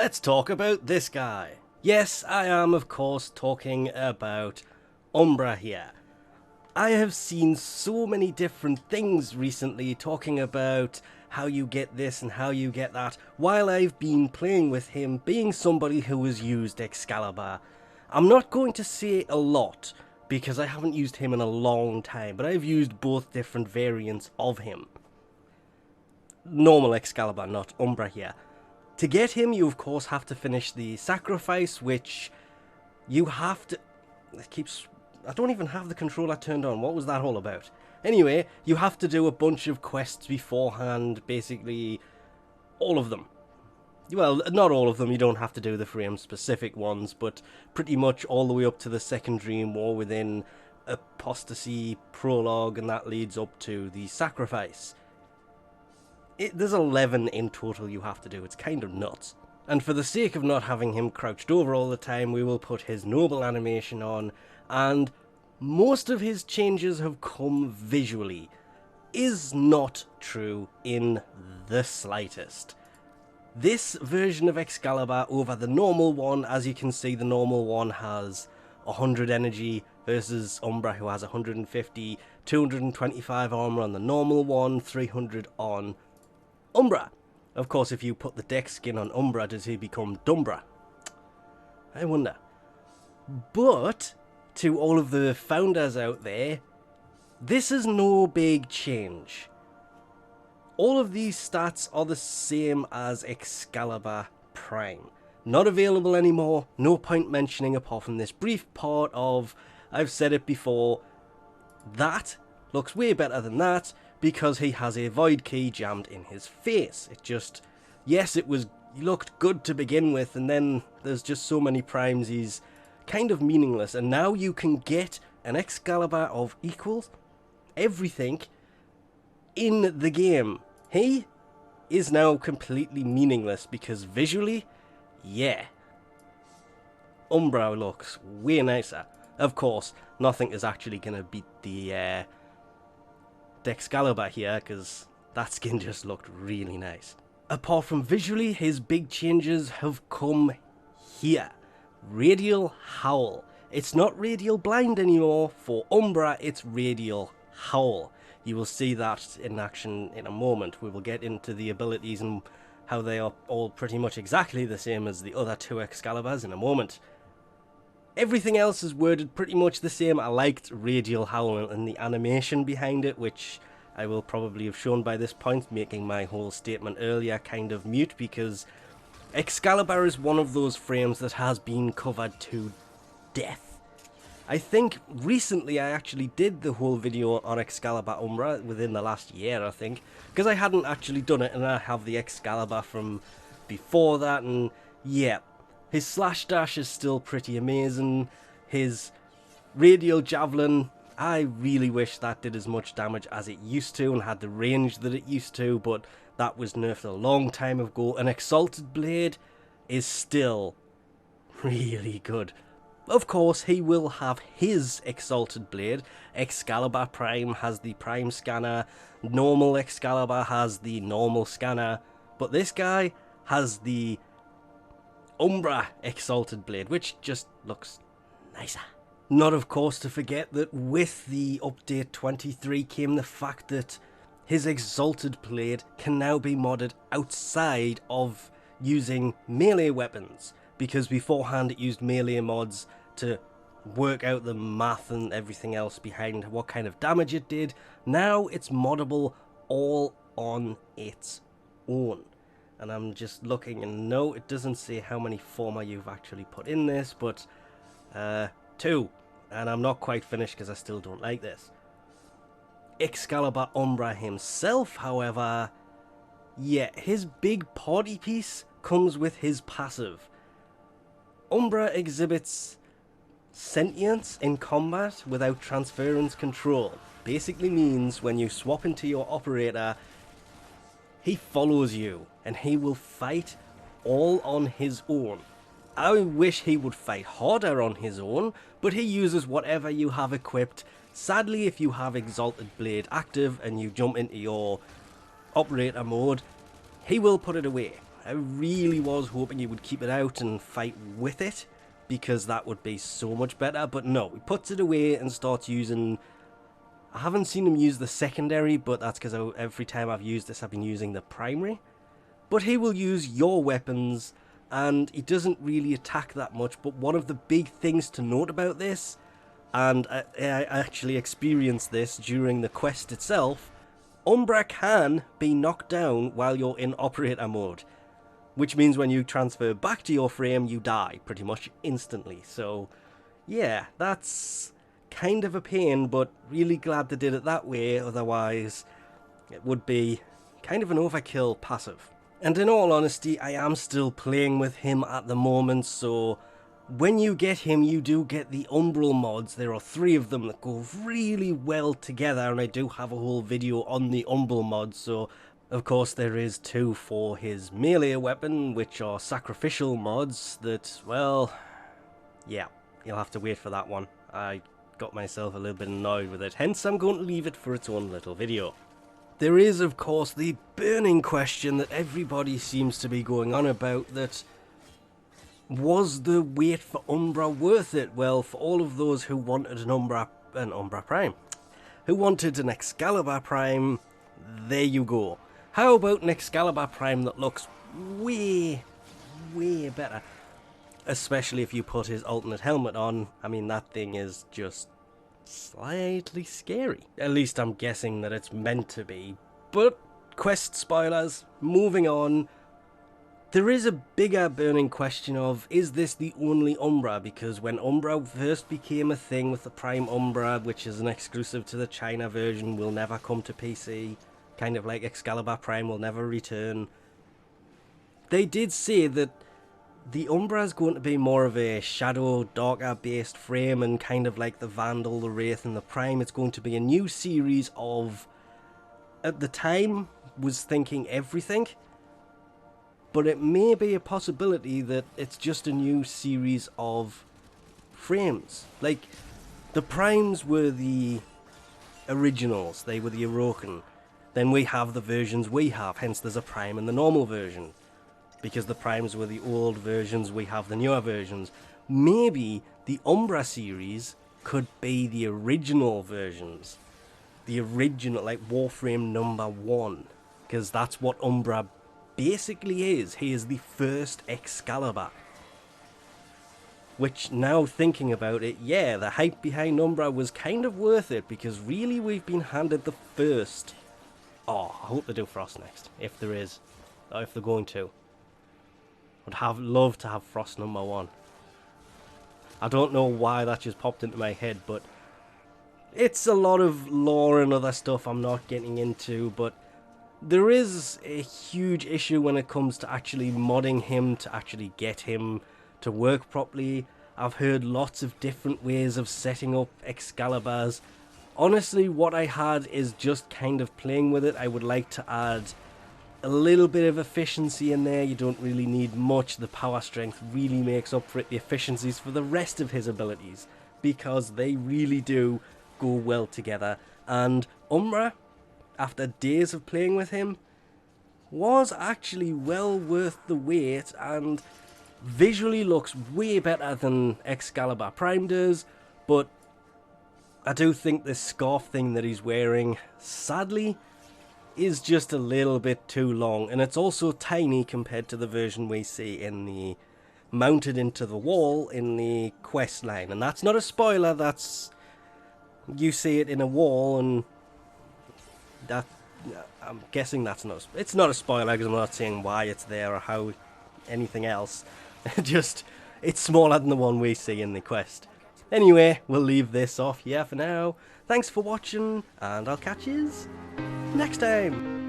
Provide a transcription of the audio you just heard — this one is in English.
let's talk about this guy. Yes, I am of course talking about Umbra here. I have seen so many different things recently talking about how you get this and how you get that, while I've been playing with him, being somebody who has used Excalibur. I'm not going to say a lot, because I haven't used him in a long time, but I've used both different variants of him. Normal Excalibur, not Umbra here. To get him, you of course have to finish the sacrifice, which you have to... It keeps... I don't even have the controller turned on. What was that all about? Anyway, you have to do a bunch of quests beforehand, basically all of them. Well, not all of them, you don't have to do the frame-specific ones, but pretty much all the way up to the second Dream War within Apostasy Prologue, and that leads up to the sacrifice. There's 11 in total you have to do, it's kind of nuts. And for the sake of not having him crouched over all the time, we will put his noble animation on, and most of his changes have come visually. Is not true in the slightest. This version of Excalibur over the normal one, as you can see, the normal one has 100 energy versus Umbra, who has 150, 225 armor on the normal one, 300 on Umbra. Of course, if you put the deck skin on Umbra, does he become Dumbra? I wonder. But to all of the founders out there, this is no big change. All of these stats are the same as Excalibur Prime. Not available anymore, no point mentioning apart from this brief part of, I've said it before, that looks way better than that because he has a void key jammed in his face. It just, yes, it looked good to begin with, and then there's just so many primes, he's kind of meaningless, and now you can get an Excalibur of equals everything in the game. He is now completely meaningless because visually, yeah, Umbra looks way nicer. Of course, nothing is actually going to beat the Excalibur here, because that skin just looked really nice. Apart from visually, his big changes have come here. Radial Howl. It's not Radial Blind anymore. For Umbra, it's Radial Howl. You will see that in action in a moment. We will get into the abilities and how they are all pretty much exactly the same as the other two Excaliburs in a moment. Everything else is worded pretty much the same. I liked Radial Howl and the animation behind it, which I will probably have shown by this point, making my whole statement earlier kind of mute, because Excalibur is one of those frames that has been covered to death. I think recently I actually did the whole video on Excalibur Umbra within the last year, I think, because I hadn't actually done it, and I have the Excalibur from before that, and yeah, his slash dash is still pretty amazing. His radial javelin, I really wish that did as much damage as it used to and had the range that it used to, but that was nerfed a long time ago. An Exalted blade is still really good. Of course, he will have his Exalted blade. Excalibur Prime has the Prime scanner. Normal Excalibur has the normal scanner. But this guy has the Umbra Exalted blade, which just looks nicer. Not, of course, to forget that with the update 23 came the fact that his Exalted blade can now be modded outside of using melee weapons, because beforehand it used melee mods to work out the math and everything else behind what kind of damage it did. Now it's moddable all on its own. And I'm just looking, and no, it doesn't say how many former you've actually put in this, but 2. And I'm not quite finished because I still don't like this. Excalibur Umbra himself, however, yeah, his big party piece comes with his passive. Umbra exhibits sentience in combat without transference control. Basically means when you swap into your operator, he follows you and he will fight all on his own. I wish he would fight harder on his own, but he uses whatever you have equipped. Sadly, if you have Exalted Blade active and you jump into your operator mode, he will put it away. I really was hoping he would keep it out and fight with it, because that would be so much better. But no, he puts it away and starts using... I haven't seen him use the secondary, but that's because every time I've used this, I've been using the primary. But he will use your weapons, and he doesn't really attack that much. But one of the big things to note about this, and I actually experienced this during the quest itself, Umbra can be knocked down while you're in operator mode. Which means when you transfer back to your frame, you die pretty much instantly. So, yeah, that's kind of a pain, but really glad they did it that way. Otherwise, it would be kind of an overkill passive. And in all honesty, I am still playing with him at the moment, so when you get him, you do get the Umbral mods. There are 3 of them that go really well together, and I do have a whole video on the Umbral mods, so of course there is 2 for his melee weapon, which are sacrificial mods that, well, yeah, you'll have to wait for that one. I got myself a little bit annoyed with it, hence I'm going to leave it for its own little video. There is, of course, the burning question that everybody seems to be going on about, that was the wait for Umbra worth it? Well, for all of those who wanted an Umbra Prime, who wanted an Excalibur Prime, there you go. How about an Excalibur Prime that looks way, way better? Especially if you put his alternate helmet on. I mean, that thing is just slightly scary. At least I'm guessing that it's meant to be. But, quest spoilers, moving on. There is a bigger burning question of, is this the only Umbra? Because when Umbra first became a thing with the Prime Umbra, which is an exclusive to the China version, will never come to PC, kind of like Excalibur Prime will never return, they did say that the Umbra is going to be more of a Shadow, darker based frame, and kind of like the Vandal, the Wraith, and the Prime. It's going to be a new series of, at the time, was thinking everything. But it may be a possibility that it's just a new series of frames. Like, the Primes were the originals, they were the Orokin. Then we have the versions we have, hence there's a Prime in the normal version. Because the Primes were the old versions, we have the newer versions. Maybe the Umbra series could be the original versions. The original, like Warframe #1. Because that's what Umbra basically is. He is the first Excalibur. Which, now thinking about it, yeah, the hype behind Umbra was kind of worth it, because really we've been handed the first. Oh, I hope they do Frost next, if there is, or if they're going to. I'd love to have Frost #1. I don't know why that just popped into my head, but it's a lot of lore and other stuff I'm not getting into, but there is a huge issue when it comes to actually modding him to actually get him to work properly. I've heard lots of different ways of setting up Excaliburs. Honestly, what I had is just kind of playing with it. I would like to add a little bit of efficiency in there. You don't really need much. The power strength really makes up for it. The efficiencies for the rest of his abilities, because they really do go well together. And Umbra, after days of playing with him, was actually well worth the wait, and visually looks way better than Excalibur Prime does. But I do think this scarf thing that he's wearing, sadly, is just a little bit too long, and it's also tiny compared to the version we see in the mounted into the wall in the quest line. And that's not a spoiler, that's, you see it in a wall, and that, I'm guessing that's not, it's not a spoiler because I'm not saying why it's there or how anything else. Just, it's smaller than the one we see in the quest. Anyway, we'll leave this off here for now. Thanks for watching, and I'll catch yous next time.